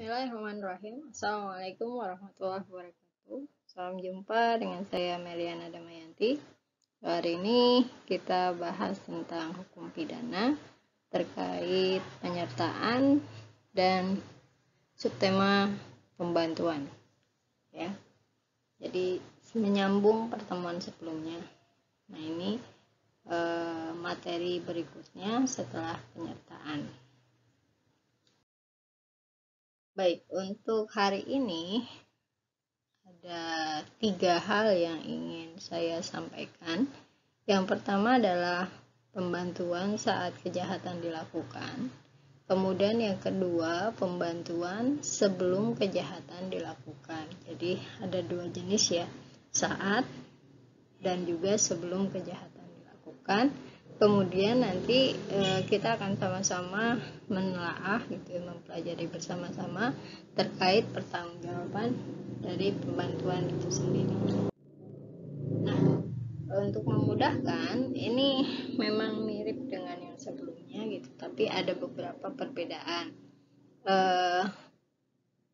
Bismillahirrahmanirrahim. Assalamualaikum warahmatullahi wabarakatuh. Salam jumpa dengan saya Meliana Damayanti. Hari ini kita bahas tentang hukum pidana terkait penyertaan dan subtema pembantuan. Ya, jadi menyambung pertemuan sebelumnya. Nah ini materi berikutnya setelah penyertaan. Baik, untuk hari ini ada 3 hal yang ingin saya sampaikan. Yang pertama adalah pembantuan saat kejahatan dilakukan. Kemudian yang kedua, pembantuan sebelum kejahatan dilakukan. Jadi ada 2 jenis ya, saat dan juga sebelum kejahatan dilakukan. Kemudian nanti kita akan sama-sama menelaah gitu, mempelajari bersama-sama terkait pertanggungjawaban dari pembantuan itu sendiri. Nah, untuk memudahkan, ini memang mirip dengan yang sebelumnya gitu, tapi ada beberapa perbedaan.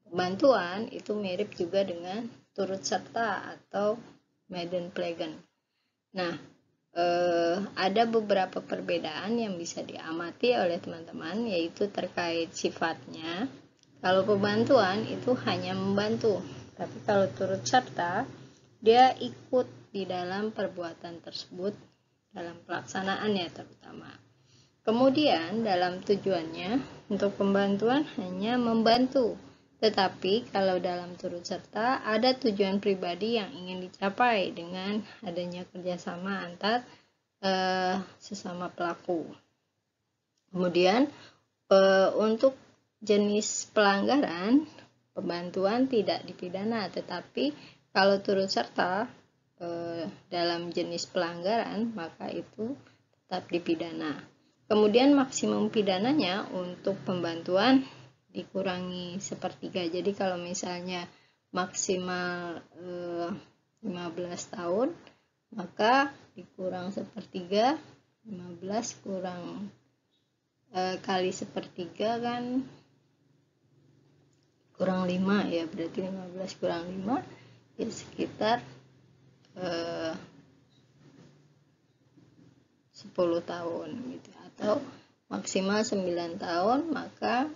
Pembantuan itu mirip juga dengan turut serta atau Medenplegen. Nah, ada beberapa perbedaan yang bisa diamati oleh teman-teman, yaitu terkait sifatnya. Kalau pembantuan itu hanya membantu, tapi kalau turut serta dia ikut di dalam perbuatan tersebut dalam pelaksanaannya terutama. Kemudian dalam tujuannya untuk pembantuan hanya membantu, tetapi kalau dalam turut serta ada tujuan pribadi yang ingin dicapai dengan adanya kerjasama antar sesama pelaku. Kemudian untuk jenis pelanggaran, pembantuan tidak dipidana, tetapi kalau turut serta dalam jenis pelanggaran maka itu tetap dipidana. Kemudian maksimum pidananya untuk pembantuan dikurangi sepertiga. Jadi kalau misalnya maksimal 15 tahun, maka dikurang sepertiga, 15 kurang kali sepertiga kan kurang 5 ya, berarti 15 kurang 5 ya sekitar 10 tahun gitu, atau maksimal 9 tahun, maka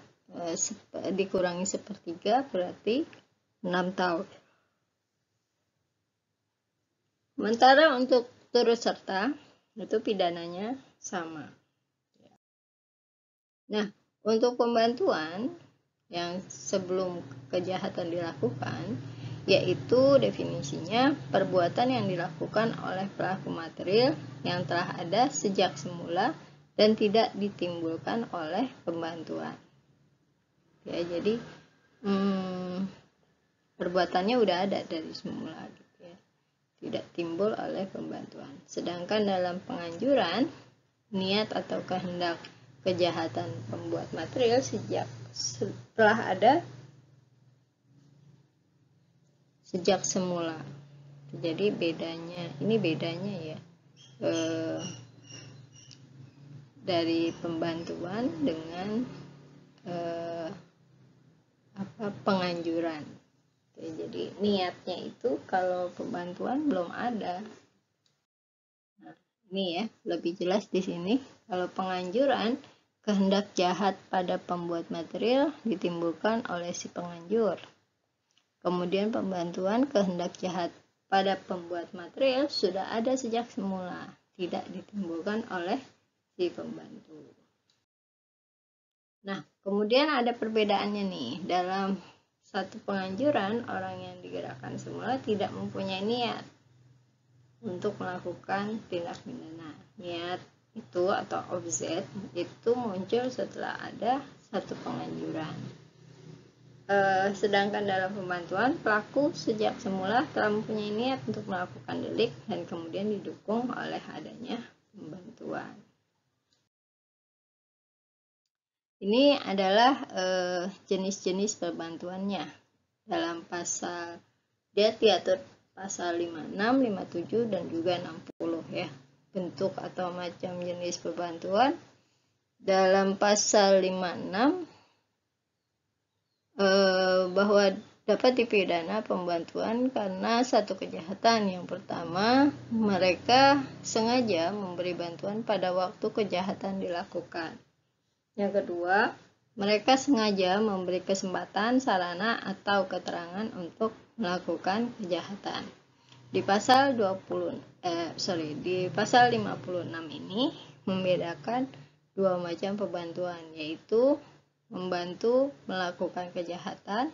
dikurangi sepertiga berarti 6 tahun. Sementara untuk turut serta itu pidananya sama. Nah, untuk pembantuan yang sebelum kejahatan dilakukan, yaitu definisinya perbuatan yang dilakukan oleh pelaku material yang telah ada sejak semula dan tidak ditimbulkan oleh pembantuan. Ya, jadi perbuatannya udah ada dari semula gitu ya, tidak timbul oleh pembantuan. Sedangkan dalam penganjuran, niat atau kehendak kejahatan pembuat material setelah ada sejak semula. Jadi ini bedanya ya dari pembantuan dengan penganjuran. Jadi niatnya itu kalau pembantuan belum ada. Nah, ini ya lebih jelas di sini. Kalau penganjuran, kehendak jahat pada pembuat material ditimbulkan oleh si penganjur. Kemudian pembantuan, kehendak jahat pada pembuat material sudah ada sejak semula, tidak ditimbulkan oleh si pembantu. Nah, kemudian ada perbedaannya nih. Dalam satu penganjuran, orang yang digerakkan semula tidak mempunyai niat untuk melakukan tindak pidana. Niat itu atau objek itu muncul setelah ada satu penganjuran. Sedangkan dalam pembantuan, pelaku sejak semula telah mempunyai niat untuk melakukan delik dan kemudian didukung oleh adanya pembantuan. Ini adalah jenis-jenis pembantuannya. Dalam pasal, dia diatur pasal 56, 57, dan juga 60 ya. Bentuk atau macam jenis pembantuan. Dalam pasal 56 bahwa dapat dipidana pembantuan karena satu kejahatan. Yang pertama, mereka sengaja memberi bantuan pada waktu kejahatan dilakukan. Yang kedua, mereka sengaja memberi kesempatan, sarana, atau keterangan untuk melakukan kejahatan. Di pasal 56 ini membedakan dua macam pembantuan, yaitu membantu melakukan kejahatan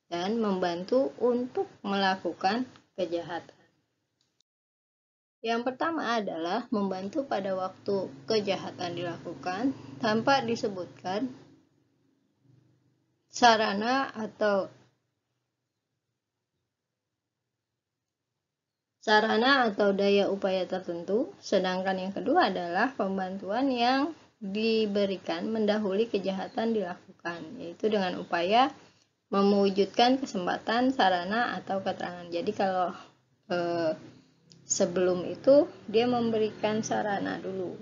dan membantu untuk melakukan kejahatan. Yang pertama adalah membantu pada waktu kejahatan dilakukan tanpa disebutkan sarana atau daya upaya tertentu. Sedangkan yang kedua adalah pembantuan yang diberikan mendahului kejahatan dilakukan, yaitu dengan upaya mewujudkan kesempatan, sarana, atau keterangan. Jadi kalau sebelum itu dia memberikan sarana dulu,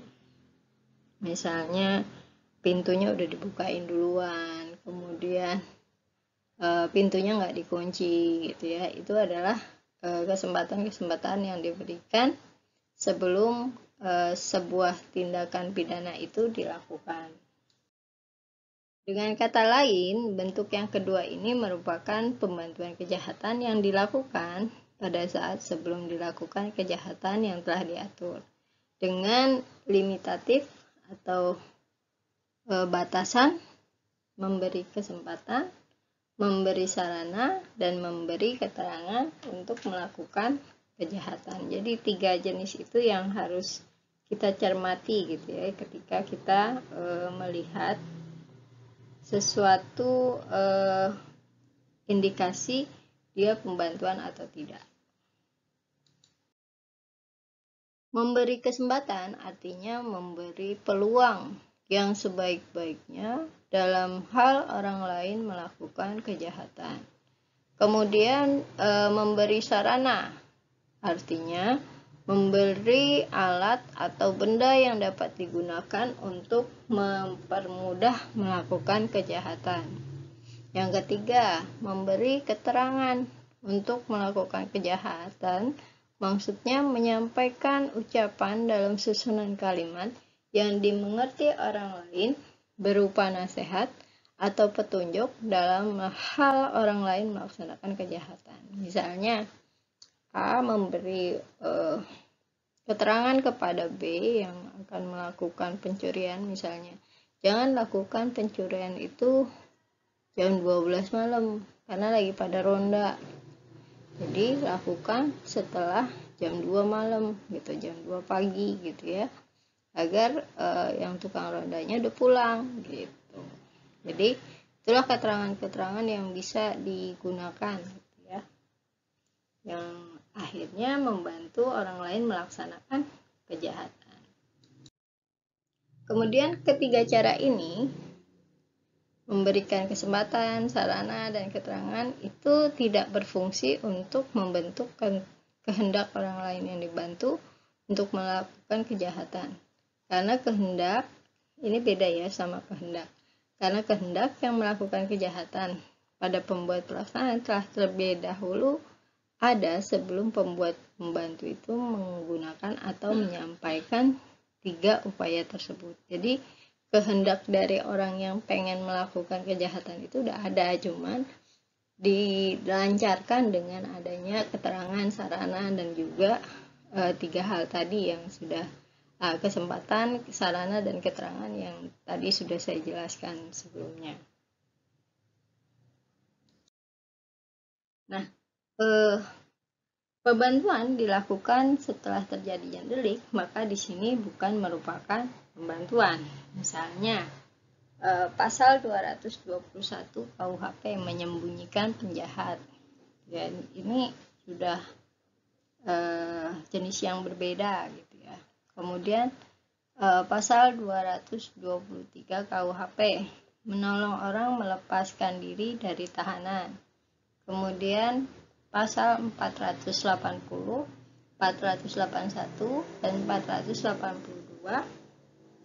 misalnya pintunya udah dibukain duluan, kemudian pintunya nggak dikunci gitu ya, itu adalah kesempatan-kesempatan yang diberikan sebelum sebuah tindakan pidana itu dilakukan. Dengan kata lain, bentuk yang kedua ini merupakan pembantuan kejahatan yang dilakukan pada saat sebelum dilakukan kejahatan yang telah diatur, dengan limitatif atau batasan memberi kesempatan, memberi sarana, dan memberi keterangan untuk melakukan kejahatan. Jadi 3 jenis itu yang harus kita cermati gitu ya ketika kita melihat sesuatu indikasi dia pembantuan atau tidak. Memberi kesempatan artinya memberi peluang yang sebaik-baiknya dalam hal orang lain melakukan kejahatan. Kemudian memberi sarana artinya memberi alat atau benda yang dapat digunakan untuk mempermudah melakukan kejahatan. Yang ketiga, memberi keterangan untuk melakukan kejahatan, maksudnya menyampaikan ucapan dalam susunan kalimat yang dimengerti orang lain berupa nasihat atau petunjuk dalam hal orang lain melaksanakan kejahatan. Misalnya, A memberi keterangan kepada B yang akan melakukan pencurian, misalnya, jangan lakukan pencurian itu jam 12 malam karena lagi pada ronda. Jadi lakukan setelah jam 2 malam gitu, jam 2 pagi gitu ya, agar yang tukang rondanya udah pulang gitu. Jadi itulah keterangan-keterangan yang bisa digunakan gitu ya, yang akhirnya membantu orang lain melaksanakan kejahatan. Kemudian ketiga cara ini, memberikan kesempatan, sarana, dan keterangan, itu tidak berfungsi untuk membentuk kehendak orang lain yang dibantu untuk melakukan kejahatan. Karena kehendak, ini beda ya sama kehendak. Karena kehendak yang melakukan kejahatan pada pembuat pelaksanaan telah terlebih dahulu ada sebelum pembuat pembantu itu menggunakan atau menyampaikan 3 upaya tersebut. Jadi kehendak dari orang yang pengen melakukan kejahatan itu udah ada, cuman dilancarkan dengan adanya keterangan, sarana, dan juga 3 hal tadi yang sudah kesempatan, sarana, dan keterangan yang tadi sudah saya jelaskan sebelumnya. Nah, pembantuan dilakukan setelah terjadinya delik, maka di sini bukan merupakan pembantuan. Misalnya, pasal 221 KUHP menyembunyikan penjahat. Dan ini sudah jenis yang berbeda gitu ya. Kemudian pasal 223 KUHP menolong orang melepaskan diri dari tahanan. Kemudian pasal 480, 481, dan 482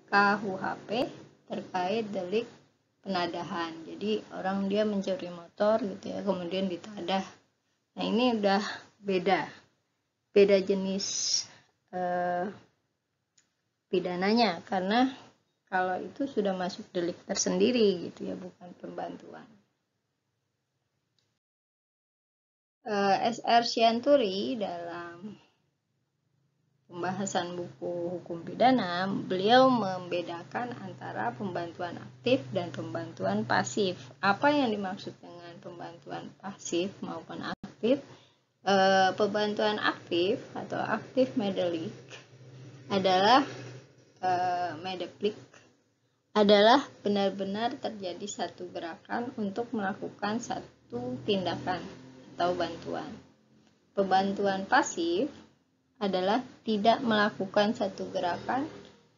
KUHP terkait delik penadahan. Jadi orang dia mencuri motor gitu ya, kemudian ditadah. Nah ini udah beda jenis pidananya, karena kalau itu sudah masuk delik tersendiri gitu ya, bukan pembantuan. S.R. Sianturi dalam pembahasan buku hukum pidana, beliau membedakan antara pembantuan aktif dan pembantuan pasif. Apa yang dimaksud dengan pembantuan pasif maupun aktif? Pembantuan aktif atau aktif medeplik adalah adalah benar-benar terjadi satu gerakan untuk melakukan satu tindakan atau bantuan. Pembantuan pasif adalah tidak melakukan satu gerakan,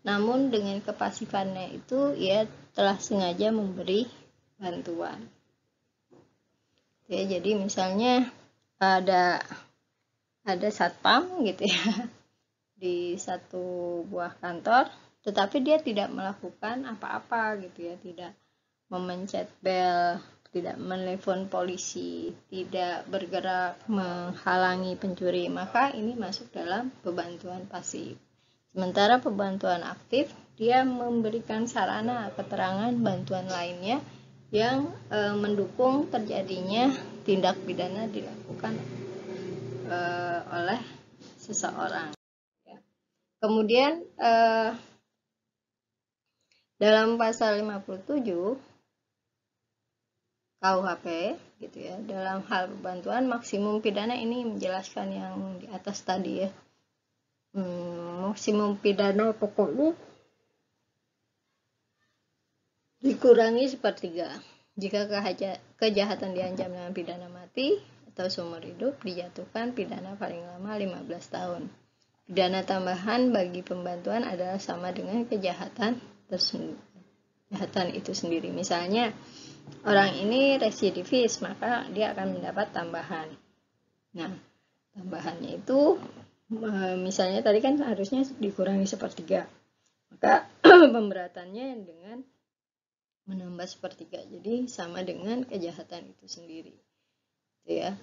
namun dengan kepasifannya itu ia telah sengaja memberi bantuan. Ya, jadi misalnya ada satpam gitu ya di satu buah kantor, tetapi dia tidak melakukan apa-apa gitu ya, tidak memencet bel, tidak menelepon polisi, tidak bergerak menghalangi pencuri, maka ini masuk dalam pembantuan pasif. Sementara pembantuan aktif, dia memberikan sarana keterangan bantuan lainnya yang mendukung terjadinya tindak pidana dilakukan oleh seseorang. Kemudian dalam pasal 57 KUHP gitu ya, dalam hal bantuan maksimum pidana ini menjelaskan yang di atas tadi ya. Maksimum pidana pokoknya dikurangi sepertiga jika kejahatan diancam dengan pidana mati atau seumur hidup, dijatuhkan pidana paling lama 15 tahun. Pidana tambahan bagi pembantuan adalah sama dengan kejahatan itu sendiri. Misalnya orang ini residivis, maka dia akan mendapat tambahan. Nah, tambahannya itu misalnya tadi kan harusnya dikurangi sepertiga, maka pemberatannya dengan menambah sepertiga, jadi sama dengan kejahatan itu sendiri, gitu ya.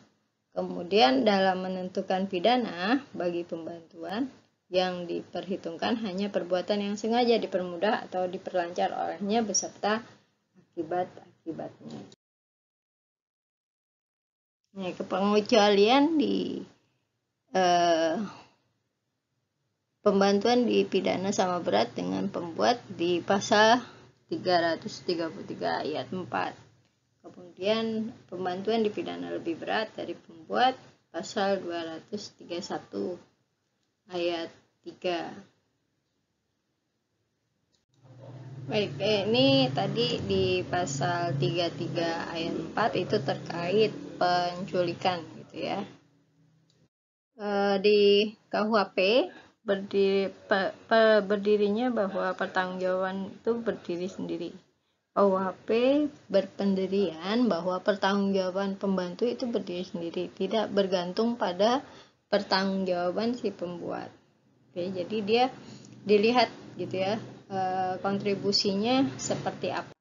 Kemudian dalam menentukan pidana bagi pembantuan, yang diperhitungkan hanya perbuatan yang sengaja dipermudah atau diperlancar olehnya beserta akibat-akibatnya. Nah, kepengecualian di pembantuan dipidana sama berat dengan pembuat di pasal 333 ayat 4. Kemudian pembantuan dipidana lebih berat dari pembuat pasal 231 ayat 3. Baik, ini tadi di pasal 33 ayat 4 itu terkait penculikan gitu ya. Di KUHP berdirinya bahwa pertanggungjawaban itu berdiri sendiri. KUHP berpendirian bahwa pertanggungjawaban pembantu itu berdiri sendiri, tidak bergantung pada pertanggungjawaban si pembuat. Oke, jadi dia dilihat gitu ya, kontribusinya seperti apa.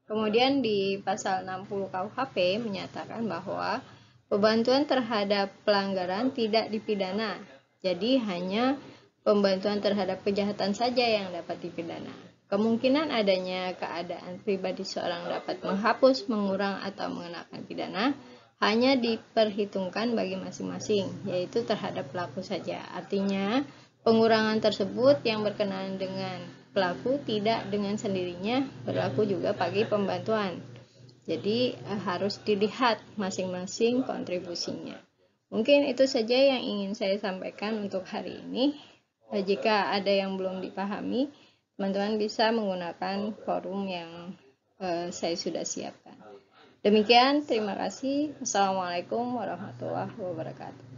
Kemudian di pasal 60 KUHP menyatakan bahwa pembantuan terhadap pelanggaran tidak dipidana. Jadi hanya pembantuan terhadap kejahatan saja yang dapat dipidana. Kemungkinan adanya keadaan pribadi seorang dapat menghapus, mengurang, atau mengenakan pidana hanya diperhitungkan bagi masing-masing, yaitu terhadap pelaku saja. Artinya, pengurangan tersebut yang berkenaan dengan pelaku tidak dengan sendirinya berlaku juga bagi pembantuan. Jadi harus dilihat masing-masing kontribusinya. Mungkin itu saja yang ingin saya sampaikan untuk hari ini. Jika ada yang belum dipahami, teman-teman bisa menggunakan forum yang saya sudah siapkan. Demikian, terima kasih. Wassalamualaikum warahmatullahi wabarakatuh.